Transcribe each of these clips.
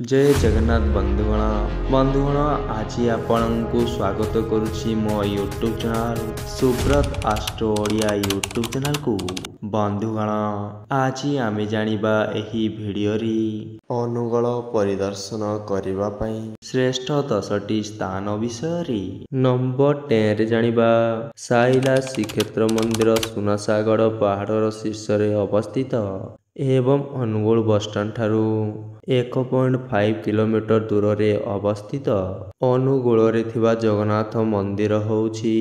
जय जगन्नाथ बंधुगण आज आपंक स्वागत करुच्ची मो YouTube channel Subrat astro Odia YouTube channel को। बंधुगण आज आमे जानिबा एही भिडियो री अनुगुल परिदर्शन करिबा पई श्रेष्ठ 10टी स्थान विषय रे। नंबर 10 रे जानिबा साइला श्रीक्षेत्र मंदिर सुनासागड़ पहाड़ शीर्ष रे अवस्थित एवं अनुगुल बसस्टाण्ड ठारू 1.5 किलोमीटर दूर रे अवस्थित। अनुगुल रे थिबा जगन्नाथ मंदिर होउछि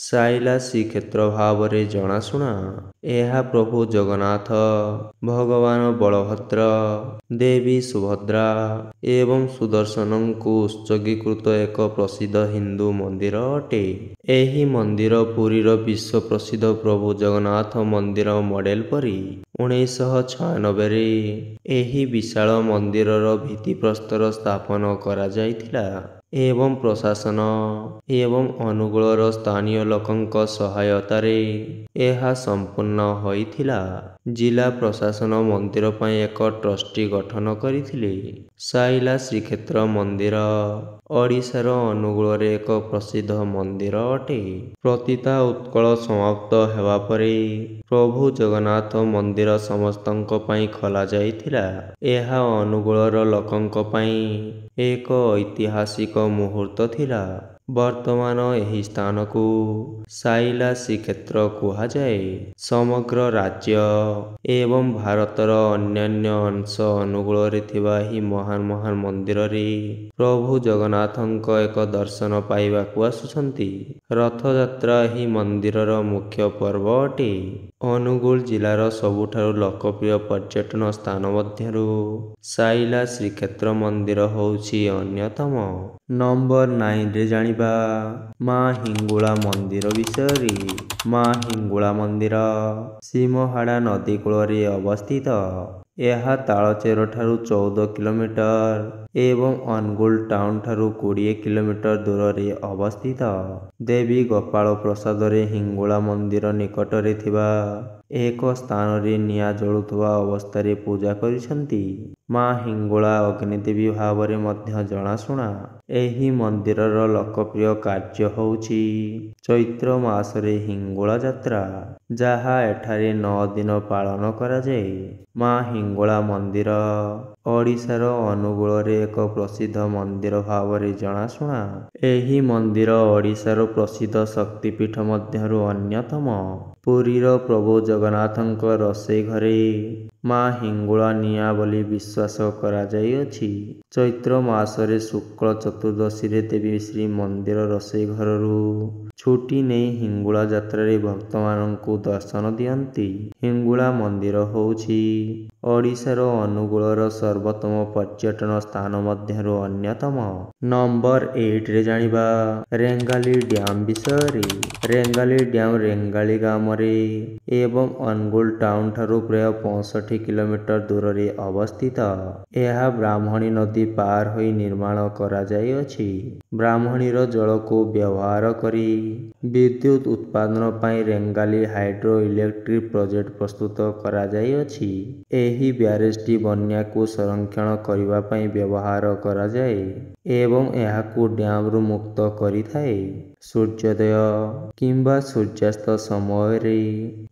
साइला श्रीक्षेत्र भाव रे जनाशुना। यह प्रभु जगन्नाथ, भगवान बलभद्र, देवी सुभद्रा एवं सुदर्शन को उत्सर्गीकृत एक प्रसिद्ध हिंदू मंदिर अटे। एही मंदिर पुरीर विश्व प्रसिद्ध प्रभु जगन्नाथ मंदिर मॉडल परी 1996 रे एही विशाल मंदिरर भित्तिप्रस्तर स्थापन करा जायथिला एवं प्रशासन एवं अनुगुलर स्थानीय लोकंक सहायता रे यह संपूर्ण होइथिला। जिला प्रशासन मंदिर पई एक ट्रस्टी गठन करिथिले। साइला श्रीक्षेत्र मंदिर ओडिशार अनुगुल रे एक प्रसिद्ध मंदिर अटे। प्रतिता उत्कल समाप्त हेबा परे प्रभु जगन्नाथ मंदिर समस्तंक पई खोला जायथिला। यह अनुगुलर लोकंक पई एक ऐतिहासिक मुहूर्त थिला। वर्तमान एही स्थान को साइला श्रीक्षेत्र कुहा जाए। समग्र राज्य एवं भारतर अन्यान्य अंश अनुगुल रे थिबा ही महान मंदिर रे प्रभु जगन्नाथंक एक दर्शन पाइबाकु आसुछंती। रथयात्रा ही मंदिरर मुख्य पर्व अटे। अनुगुल जिलार सबुठारु लोकप्रिय पर्यटन स्थान मध्यरु साइला श्रीक्षेत्र मंदिर होउछि अन्यतम। नंबर 9 रे जानिबा माँ हिंगुला मंदिर विषय रे। माँ हिंगुला मंदिर सिमहाड़ा नदी कूल रे अवस्थित। यह तालचेर ठारू 14 किलोमीटर एवं अनुगुल टाउन ठारू 20 किलोमीटर दूर रे अवस्थित। देवी गोपाल प्रसाद रे हिंगुला मंदिर निकट रे थिबा एक स्थान रे निया जळुथुवा अवस्था रे पूजा करिसंती। माँ हिंगुला अग्निदेवी भाव रे मध्य जनाशुना। एही मंदिरर लोकप्रिय कार्य होउछि चैत्र मास रे हिंगुला यात्रा, जहा एठारे 9 दिन पालन करा जाए। माँ हिंगुला मंदिर ओडिशार अनुगुल रे एक प्रसिद्ध मंदिर भाव रे जनाशुना। एही मंदिर ओडिशार प्रसिद्ध शक्तिपीठ मध्यरु अन्यतम। पुरीर प्रभु जगन्नाथंक रोषेई घरे माँ हिंगुला निया बोली विश्वास करा जाइअछि। चैत्र मास रे शुक्ल चतुर्दशी रे देवी श्री मंदिर रोषेई घररू छुट्टी नहीं हिंगुला यात्रा रे भक्त मानंकु दर्शन दियंती। हिंगुला मंदिर होउछि ओडिशार अनुगुलर सर्वोत्तम पर्यटन स्थान मध्यरु अन्यतम। नंबर 8 रे जानिबा रेंगाली डैम विषय रे। रेंगाली डैम रेंगाली गाम रे एवं अनुगुल टाउन ठारू प्राय 65 किलोमीटर दूर रे अवस्थित। यह ब्राह्मणी नदी पार होई निर्माण करा जाइअछि। ब्राह्मणीर जल को व्यवहार करी विद्युत उत्पादन पई रेंगाली हाइड्रो इलेक्ट्रिक प्रोजेक्ट प्रस्तुत करा जाइअछि। एही ब्यारेजटी बन्या को संरक्षण करिबा पई व्यवहार करा जाए एवं एहाकू डैम रु मुक्त करिथाए। सूर्योदय किंबा सूर्यास्त समय रे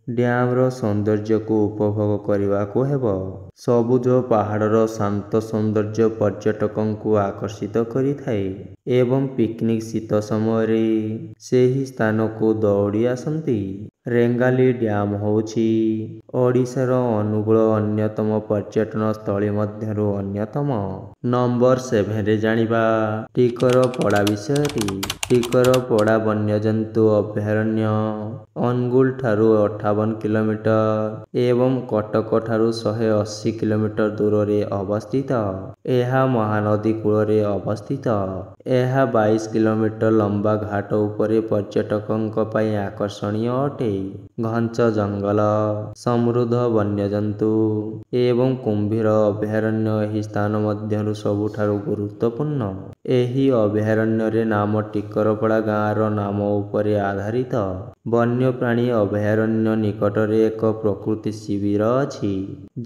डैम रो सौंदर्य को उपभोग करिबाकू हेबो। सबुज पहाड़र शांत सौंदर्य पर्यटकों को आकर्षित करिथाए एवं पिकनिक शीत समय रे सेही स्थान को दौड़ी आसंती। रेंगाली डैम होउछि ओडिशार अनुगुल अन्यतम पर्यटन स्थली मध्यरु अन्यतम। नंबर 7 रे जानिबा टिकरपड़ा विषय रे। टिकरपड़ा वन्यजंतु अभयारण्य अनुगुल ठारू 58 किलोमीटर एवं कटक ठारू 180 किलोमीटर दूर रे अवस्थित। यह महानदी कूल रे अवस्थित। यह 22 किलोमीटर लंबा घाट उपरे पर्यटकों पई आकर्षणीय अटे। ଅଟେ। ଘଞ୍ଚ ଜଙ୍ଗଲ, ସମୃଦ୍ଧ ବନ୍ୟଜନ୍ତୁ ଏବଂ କୁମ୍ଭୀର ଅଭୟାରଣ୍ୟ ଏହି ସ୍ଥାନ ମଧ୍ୟରୁ ସବୁଠାରୁ ଗୁରୁତ୍ୱପୂର୍ଣ୍ଣ। ଏହି ଅଭୟାରଣ୍ୟରେ ନାମ ଟିକରପଡ଼ା ଗାଁର ନାମ ଉପରେ ଆଧାରିତ। ବନ୍ୟପ୍ରାଣୀ ଅଭୟାରଣ୍ୟ ନିକଟରେ ଏକ ପ୍ରକୃତି ଶିବିର ଅଛି,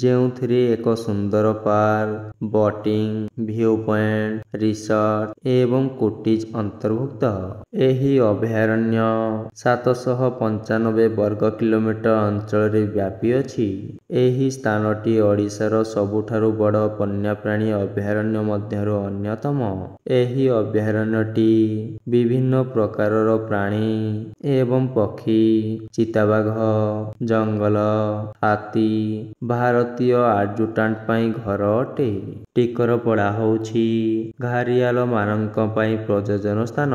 ଯେଉଁଥିରେ ଏକ ସୁନ୍ଦର park, boating, view point, resort ଏବଂ କୁଟିଜ ଅନ୍ତର୍ଭୁକ୍ତ। ଏହି ଅଭୟାରଣ୍ୟ 795 ବର୍ଗ କିଲୋମିଟର ଅଞ୍ଚଳରେ ବ୍ୟାପିଅଛି। ଏହି ସ୍ଥାନଟି ଓଡ଼ିଶାର ସବୁଠାରୁ ବଡ଼ ବନ୍ୟପ୍ରାଣୀ ଅଭୟାରଣ୍ୟ ମଧ୍ୟରୁ ଅନ୍ୟତମ। ଏହି ଅଭୟାରଣ୍ୟଟି ବିଭିନ୍ନ ପ୍ରକାରର ପ୍ରାଣୀ ଏବଂ ପକ୍ଷୀ, ଚିତାବାଘ, ଜଙ୍ଗଲ ହାତୀ, ଭାରତୀୟ ଆର୍ଜୁଟାଣ୍ଟ ପାଇଁ ଘର ଅଟେ। ଟିକରପଡ଼ା ହେଉଛି ଘାରିଆଲମାନଙ୍କ ପାଇଁ ପ୍ରଜନନ ସ୍ଥାନ,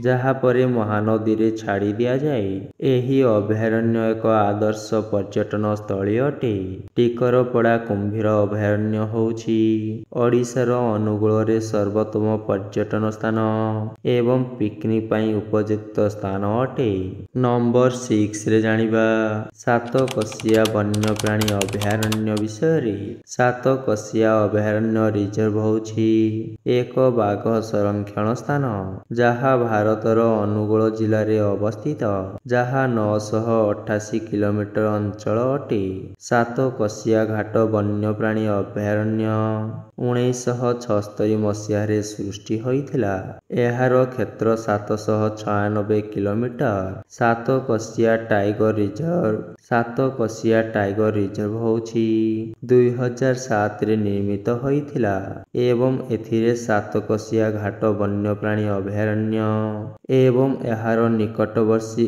ଯାହା ପରେ ମହାନଦୀରେ ଛାଡ଼ି ଦିଆଯାଏ। ଏହି ଅଭୟାରଣ୍ୟ ଏକ ଆଦର୍ଶ ପର୍ଯ୍ୟଟନ ସ୍ଥଳୀ ଅଟେ। ଟିକରପଡ଼ା କୁମ୍ଭୀର ଅଭୟାରଣ୍ୟ ହେଉଛି ଓଡ଼ିଶାର ଅନୁଗୁଳରେ ସର୍ବୋତ୍ତମ ପର୍ଯ୍ୟଟନ ସ୍ଥାନ ଏବଂ ପିକନିକ୍ ପାଇଁ ଉପଯୁକ୍ତ ସ୍ଥାନ ଅଟେ। ନମ୍ବର 6ରେ ଜାଣିବା ସାତକୋଶିଆ ବନ୍ୟପ୍ରାଣୀ ଅଭୟାରଣ୍ୟ ବିଷୟରେ। ସାତକୋଶିଆ ଅଭୟାରଣ୍ୟ ରିଜର୍ଭ ହେଉଛି ଏକ ବାଘ ସଂରକ୍ଷଣ ସ୍ଥାନ, ଯାହା ଭାରତର ଅନୁଗୁଳ ଜିଲ୍ଲାରେ ଅବସ୍ଥିତ, ଯାହା 988 କିଲୋମିଟର ଅଞ୍ଚଳ ଅଟେ। ସାତକୋଶିଆ ଘାଟ ବନ୍ୟପ୍ରାଣୀ ଅଭୟାରଣ୍ୟ 1976 ମସିହାରେ ସୃଷ୍ଟି ହୋଇଥିଲା। ଏହାର କ୍ଷେତ୍ର 796 kilometre. Satkosia tiger reserve. Satkosia tiger reserve ହେଉଛି 2007ରେ ନିର୍ମିତ ହୋଇଥିଲା ଏବଂ ଏଥିରେ ସାତକୋଶିଆ ଘାଟ ବନ୍ୟପ୍ରାଣୀ ଅଭୟାରଣ୍ୟ ଏବଂ ଏହାର ନିକଟବର୍ତ୍ତୀ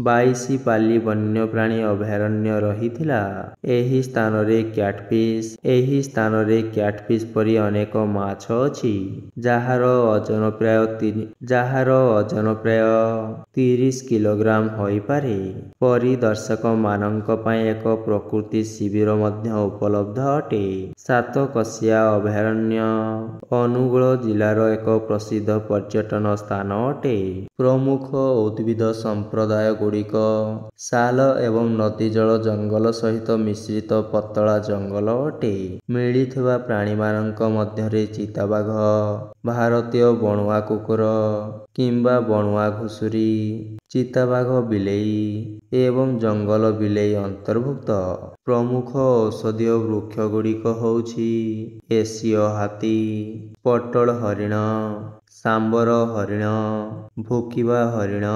ବାଇଶିପାଲି ବନ୍ୟପ୍ରାଣୀ ଅଭୟାରଣ୍ୟ ରହିଥିଲା। ଏହି ସ୍ଥାନରେ କ୍ୟାଟଫିସ୍ ପରି ଅନେକ ମାଛ ଅଛି, ଯାହାର ଓଜନ ପ୍ରାୟ 30 କିଲୋଗ୍ରାମ ହୋଇପାରେ। ପରିଦର୍ଶକମାନଙ୍କ ପାଇଁ ଏକ ପ୍ରକୃତି ଶିବିର ମଧ୍ୟ ଉପଲବ୍ଧ ଅଟେ। ସାତକୋଶିଆ ଅଭୟାରଣ୍ୟ ଅନୁଗୁଳ ଜିଲ୍ଲାର ଏକ ପ୍ରସିଦ୍ଧ ପର୍ଯ୍ୟଟନ ସ୍ଥାନ ଅଟେ। ପ୍ରମୁଖ ଉଦ୍ଭିଦ ସମ୍ପ୍ରଦାୟ ଗୁଡ଼ିକ ଶାଲ ଏବଂ ନଦୀଜଳ ଜଙ୍ଗଲ ସହିତ ମିଶ୍ରିତ ପତଳା ଜଙ୍ଗଲ ଅଟେ। ମିଳିଥିବା ପ୍ରାଣୀମାନଙ୍କ ମଧ୍ୟରେ ଚିତାବାଘ, ଭାରତୀୟ ବଣୁଆ କୁକୁର କିମ୍ବା ବଣୁଆ ଘୁଷୁରି, ଚିତାବାଘ ବିଲେଇ ଏବଂ ଜଙ୍ଗଲ ବିଲେଇ ଅନ୍ତର୍ଭୁକ୍ତ। ପ୍ରମୁଖ ଔଷଧୀୟ ବୃକ୍ଷ ଗୁଡ଼ିକ ହେଉଛି ଏସୀୟ ହାତୀ, ପଟଳ ହରିଣ, ସାମ୍ବର ହରିଣ, ଭୁକିବା ହରିଣ,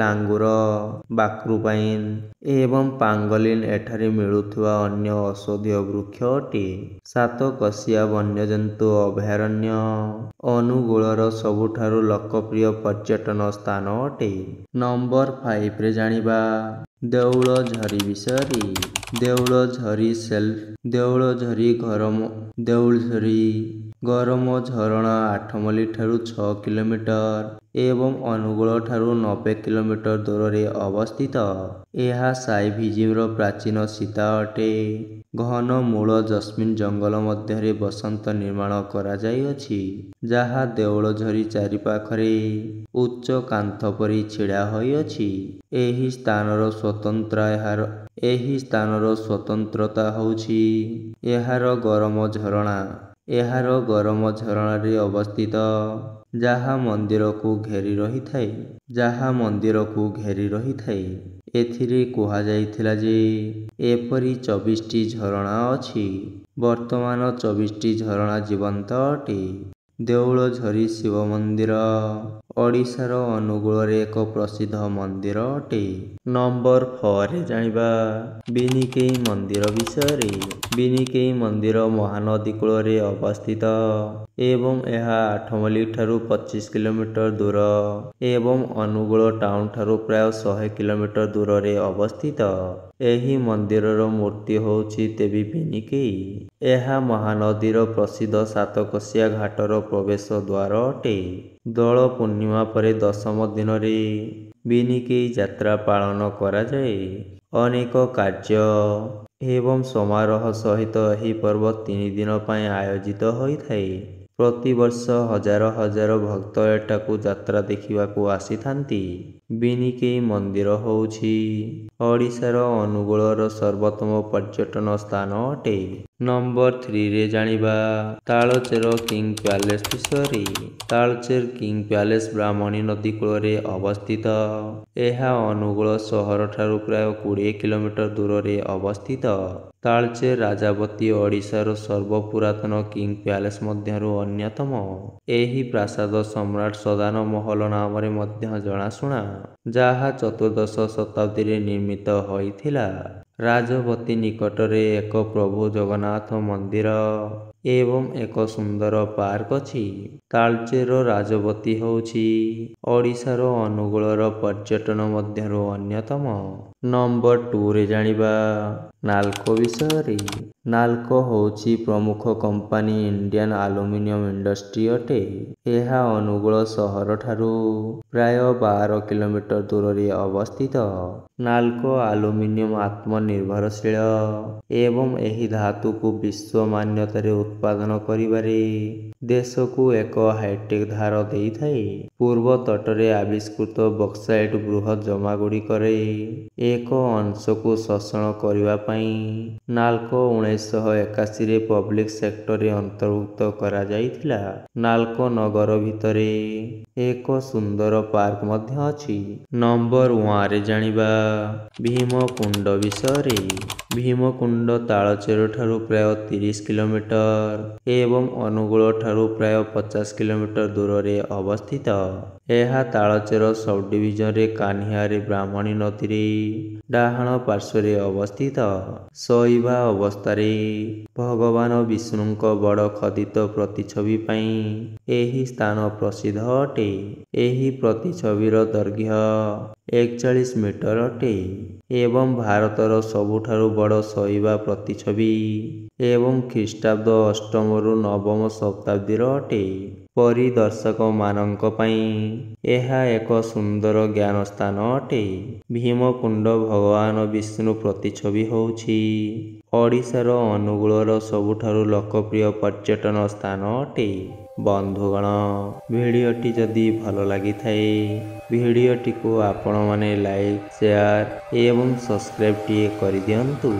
ଲାଙ୍ଗୁର, ବାକ୍ରୁପାଇନ ଏବଂ ପାଙ୍ଗୋଲିନ ଏଠାରେ ମିଳୁଥିବା ଅନ୍ୟ ଔଷଧୀୟ ବୃକ୍ଷ ଅଟେ। ସାତକୋଶିଆ ବନ୍ୟଜନ୍ତୁ ଅଭୟାରଣ୍ୟ ଅନୁଗୁଳର ସବୁଠାରୁ ଲୋକପ୍ରିୟ ପର୍ଯ୍ୟଟନ ସ୍ଥାନ ଅଟେ। ନମ୍ବର 5ରେ ଜାଣିବା ଦେଉଳଝରି ବିଷୟରେ। ଦେଉଳଝରି ଗରମ ଝରଣା ଆଠମଲ୍ଲିକ ଠାରୁ 6 କିଲୋମିଟର ଏବଂ ଅନୁଗୁଳ ଠାରୁ 90 କିଲୋମିଟର ଦୂରରେ ଅବସ୍ଥିତ। ଏହା ସାଇଭିଜିମର ପ୍ରାଚୀନ ସୀତା ଅଟେ। ଘନ ମୂଳ ଜସ୍ମିନ ଜଙ୍ଗଲ ମଧ୍ୟରେ ବସନ୍ତ ନିର୍ମାଣ କରାଯାଇଅଛି, ଯାହା ଦେଉଳଝରି ଚାରିପାଖରେ ଉଚ୍ଚ କାନ୍ଥ ପରି ଛିଡ଼ା ହୋଇଅଛି। ଏହି ସ୍ଥାନର ସ୍ୱତନ୍ତ୍ରତା ହେଉଛି ଏହାର ଗରମ ଝରଣାରେ ଅବସ୍ଥିତ, ଯାହା ମନ୍ଦିରକୁ ଘେରି ରହିଥାଏ। ଏଥିରେ କୁହାଯାଇଥିଲା ଯେ ଏପରି 24ଟି ଝରଣା ଅଛି। ବର୍ତ୍ତମାନ 24ଟି ଝରଣା ଜୀବନ୍ତ ଅଟେ। ଦେଉଳଝରି ଶିବ ମନ୍ଦିର ଓଡ଼ିଶାର ଅନୁଗୁଳରେ ଏକ ପ୍ରସିଦ୍ଧ ମନ୍ଦିର ଅଟେ। ନମ୍ବର 4ରେ ଜାଣିବା ବିନିକେଇ ମନ୍ଦିର ବିଷୟରେ। ବିନିକେଇ ମନ୍ଦିର ମହାନଦୀ କୂଳରେ ଅବସ୍ଥିତ ଏବଂ ଏହା ଆଠମଲ୍ଲିକ ଠାରୁ 25 କିଲୋମିଟର ଦୂର ଏବଂ ଅନୁଗୁଳ ଟାଉନ ଠାରୁ ପ୍ରାୟ 100 କିଲୋମିଟର ଦୂରରେ ଅବସ୍ଥିତ। ଏହି ମନ୍ଦିରର ମୂର୍ତ୍ତି ହେଉଛି ଦେବୀ ବିନିକେଇ। ଏହା ମହାନଦୀର ପ୍ରସିଦ୍ଧ ସାତକୋଶିଆ ଘାଟର ପ୍ରବେଶ ଦ୍ୱାର ଅଟେ। ଦୋଳ ପୂର୍ଣ୍ଣିମା ପରେ 10ମ ଦିନରେ ବିନିକେଇ ଯାତ୍ରା ପାଳନ କରାଯାଏ। ଅନେକ କାର୍ଯ୍ୟ ଏବଂ ସମାରୋହ ସହିତ ଏହି ପର୍ବ 3 ଦିନ ପାଇଁ ଆୟୋଜିତ ହୋଇଥାଏ। ପ୍ରତିବର୍ଷ ହଜାର ହଜାର ଭକ୍ତ ଏଠାକୁ ଯାତ୍ରା ଦେଖିବାକୁ ଆସିଥାନ୍ତି। ବିନିକେଇ ମନ୍ଦିର ହେଉଛି ଓଡ଼ିଶାର ଅନୁଗୁଳର ସର୍ବୋତ୍ତମ ପର୍ଯ୍ୟଟନ ସ୍ଥାନ ଅଟେ। ନମ୍ବର 3ରେ ଜାଣିବା ତାଳଚେର କିଙ୍ଗ ପ୍ୟାଲେସ ବିଷୟରେ। ତାଳଚେର କିଙ୍ଗ ପ୍ୟାଲେସ ବ୍ରାହ୍ମଣୀ ନଦୀ କୂଳରେ ଅବସ୍ଥିତ। ଏହା ଅନୁଗୁଳ ସହରଠାରୁ ପ୍ରାୟ 20 କିଲୋମିଟର ଦୂରରେ ଅବସ୍ଥିତ। ତାଳଚେର ରାଜାବତୀ ଓଡ଼ିଶାର ସର୍ବପୁରାତନ କିଙ୍ଗ ପ୍ୟାଲେସ ମଧ୍ୟରୁ ଅନ୍ୟତମ। ଏହି ପ୍ରାସାଦ ସମ୍ରାଟ ସଦାନ ମହଲ ନାମରେ ମଧ୍ୟ ଜଣାଶୁଣା, ଯାହା ଚତୁର୍ଦ୍ଦଶ ଶତାବ୍ଦୀରେ ନିର୍ମିତ ହୋଇଥିଲା। ରାଜବତୀ ନିକଟରେ ଏକ ପ୍ରଭୁ ଜଗନ୍ନାଥ ମନ୍ଦିର ଏବଂ ଏକ ସୁନ୍ଦର ପାର୍କ ଅଛି। ତାଳଚେର ରାଜବତୀ ହେଉଛି ଓଡ଼ିଶାର ଅନୁଗୁଳର ପର୍ଯ୍ୟଟନ ମଧ୍ୟରୁ ଅନ୍ୟତମ। ନମ୍ବର 2ରେ ଜାଣିବା ନାଲ୍କୋ ବିଷୟରେ। ନାଲ୍କୋ ହେଉଛି ପ୍ରମୁଖ କମ୍ପାନୀ ଇଣ୍ଡିଆନ ଆଲୁମିନିୟମ ଇଣ୍ଡଷ୍ଟ୍ରି ଅଟେ। ଏହା ଅନୁଗୁଳ ସହରଠାରୁ ପ୍ରାୟ 12 କିଲୋମିଟର ଦୂରରେ ଅବସ୍ଥିତ। ନାଲ୍କୋ ଆଲୁମିନିୟମ ଆତ୍ମନିର୍ଭରଶୀଳ ଏବଂ ଏହି ଧାତୁକୁ ବିଶ୍ୱ ମାନ୍ୟତାରେ ଉତ୍ପାଦନ କରିବାରେ ଦେଶକୁ ଏକ ହାଇଟେକ୍ ଧାର ଦେଇଥାଏ। ପୂର୍ବ ତଟରେ ଆବିଷ୍କୃତ ବକ୍ସାଇଟ୍ ବୃହତ୍ ଜମାଗୁଡ଼ିକରେ ଏକ ଅଂଶକୁ ଶୋଷଣ କରିବା ପାଇଁ ନାଲ୍କୋ 1981ରେ ପବ୍ଲିକ ସେକ୍ଟରରେ ଅନ୍ତର୍ଭୁକ୍ତ କରାଯାଇଥିଲା। ନାଲ୍କୋ ନଗର ଭିତରେ ଏକ ସୁନ୍ଦର ପାର୍କ ମଧ୍ୟ ଅଛି। ନମ୍ବର 1ରେ ଜାଣିବା ଭୀମକୁଣ୍ଡ ବିଷୟରେ। ଭୀମକୁଣ୍ଡ ତାଳଚେରଠାରୁ ପ୍ରାୟ 30 କିଲୋମିଟର ଏବଂ ଅନୁଗୁଳଠାରୁ ପ୍ରାୟ 50 କିଲୋମିଟର ଦୂରରେ ଅବସ୍ଥିତ। ଏହା ତାଳଚେର ସବଡିଭିଜନରେ କାହ୍ନିଆରେ ବ୍ରାହ୍ମଣୀ ନଦୀରେ ଡାହାଣ ପାର୍ଶ୍ୱରେ ଅବସ୍ଥିତ। ଶୋଇବା ଅବସ୍ଥାରେ ଭଗବାନ ବିଷ୍ଣୁଙ୍କ ବଡ଼ ଖୋଦିତ ପ୍ରତିଛବି ପାଇଁ ଏହି ସ୍ଥାନ ପ୍ରସିଦ୍ଧ ଅଟେ। ଏହି ପ୍ରତିଛବିର ଦୈର୍ଘ୍ୟ 41 ମିଟର ଅଟେ ଏବଂ ଭାରତର ସବୁଠାରୁ ବଡ଼ ଶୋଇବା ପ୍ରତିଛବି ଏବଂ ଖ୍ରୀଷ୍ଟାବ୍ଦ 8ମରୁ 9ମ ଶତାବ୍ଦୀର ଅଟେ। ପରିଦର୍ଶକମାନଙ୍କ ପାଇଁ ଏହା ଏକ ସୁନ୍ଦର ଜ୍ଞାନ ସ୍ଥାନ ଅଟେ। ଭୀମକୁଣ୍ଡ ଭଗବାନ ବିଷ୍ଣୁ ପ୍ରତିଛବି ହେଉଛି ଓଡ଼ିଶାର ଅନୁଗୁଳର ସବୁଠାରୁ ଲୋକପ୍ରିୟ ପର୍ଯ୍ୟଟନ ସ୍ଥାନ ଅଟେ। ବନ୍ଧୁଗଣ, ଭିଡ଼ିଓଟି ଯଦି ଭଲ ଲାଗିଥାଏ ଭିଡ଼ିଓଟିକୁ ଆପଣମାନେ ଲାଇକ୍, ସେୟାର ଏବଂ ସବସ୍କ୍ରାଇବଟିଏ କରିଦିଅନ୍ତୁ।